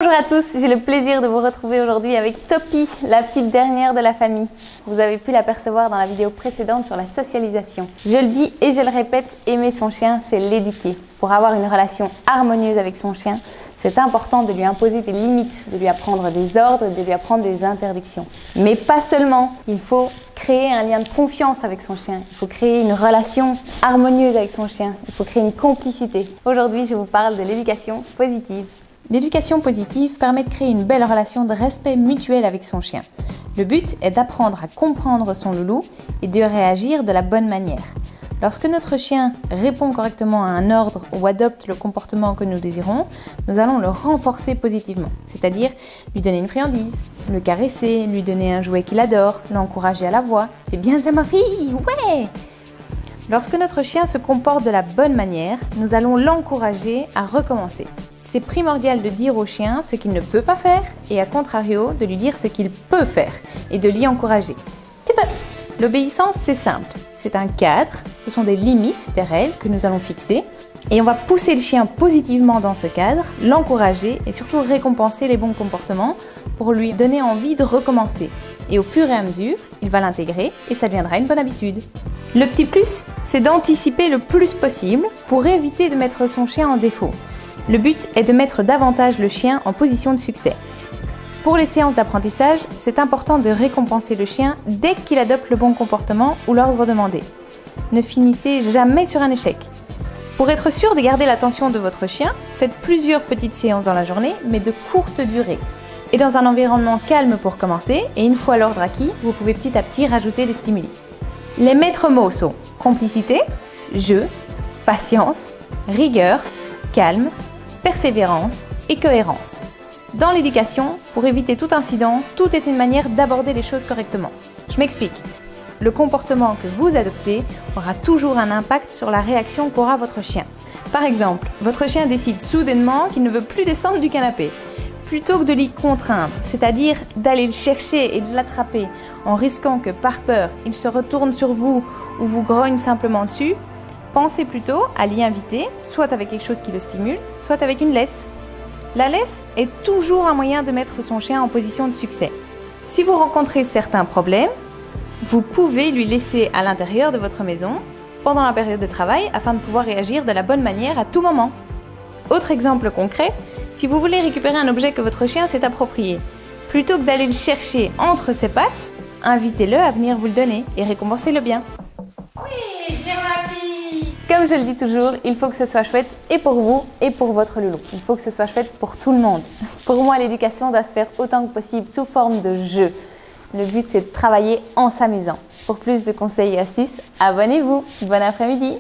Bonjour à tous, j'ai le plaisir de vous retrouver aujourd'hui avec Topi, la petite dernière de la famille. Vous avez pu l'apercevoir dans la vidéo précédente sur la socialisation. Je le dis et je le répète, aimer son chien, c'est l'éduquer. Pour avoir une relation harmonieuse avec son chien, c'est important de lui imposer des limites, de lui apprendre des ordres, de lui apprendre des interdictions. Mais pas seulement, il faut créer un lien de confiance avec son chien, il faut créer une relation harmonieuse avec son chien, il faut créer une complicité. Aujourd'hui, je vous parle de l'éducation positive. L'éducation positive permet de créer une belle relation de respect mutuel avec son chien. Le but est d'apprendre à comprendre son loulou et de réagir de la bonne manière. Lorsque notre chien répond correctement à un ordre ou adopte le comportement que nous désirons, nous allons le renforcer positivement, c'est-à-dire lui donner une friandise, le caresser, lui donner un jouet qu'il adore, l'encourager à la voix. « C'est bien ça ma fille, ouais !» Lorsque notre chien se comporte de la bonne manière, nous allons l'encourager à recommencer. C'est primordial de dire au chien ce qu'il ne peut pas faire et à contrario de lui dire ce qu'il peut faire et de l'y encourager. Tu peux. L'obéissance, c'est simple. C'est un cadre, ce sont des limites, des règles que nous allons fixer et on va pousser le chien positivement dans ce cadre, l'encourager et surtout récompenser les bons comportements pour lui donner envie de recommencer. Et au fur et à mesure, il va l'intégrer et ça deviendra une bonne habitude. Le petit plus, c'est d'anticiper le plus possible pour éviter de mettre son chien en défaut. Le but est de mettre davantage le chien en position de succès. Pour les séances d'apprentissage, c'est important de récompenser le chien dès qu'il adopte le bon comportement ou l'ordre demandé. Ne finissez jamais sur un échec. Pour être sûr de garder l'attention de votre chien, faites plusieurs petites séances dans la journée, mais de courte durée. Et dans un environnement calme pour commencer, et une fois l'ordre acquis, vous pouvez petit à petit rajouter des stimuli. Les maîtres mots sont complicité, jeu, patience, rigueur, calme, persévérance et cohérence. Dans l'éducation, pour éviter tout incident, tout est une manière d'aborder les choses correctement. Je m'explique. Le comportement que vous adoptez aura toujours un impact sur la réaction qu'aura votre chien. Par exemple, votre chien décide soudainement qu'il ne veut plus descendre du canapé. Plutôt que de l'y contraindre, c'est-à-dire d'aller le chercher et de l'attraper en risquant que par peur, il se retourne sur vous ou vous grogne simplement dessus, pensez plutôt à l'y inviter, soit avec quelque chose qui le stimule, soit avec une laisse. La laisse est toujours un moyen de mettre son chien en position de succès. Si vous rencontrez certains problèmes, vous pouvez lui laisser à l'intérieur de votre maison pendant la période de travail afin de pouvoir réagir de la bonne manière à tout moment. Autre exemple concret, si vous voulez récupérer un objet que votre chien s'est approprié, plutôt que d'aller le chercher entre ses pattes, invitez-le à venir vous le donner et récompensez-le bien. Oui, viens ma fille! Comme je le dis toujours, il faut que ce soit chouette et pour vous et pour votre loulou. Il faut que ce soit chouette pour tout le monde. Pour moi, l'éducation doit se faire autant que possible sous forme de jeu. Le but, c'est de travailler en s'amusant. Pour plus de conseils et astuces, abonnez-vous. Bon après-midi!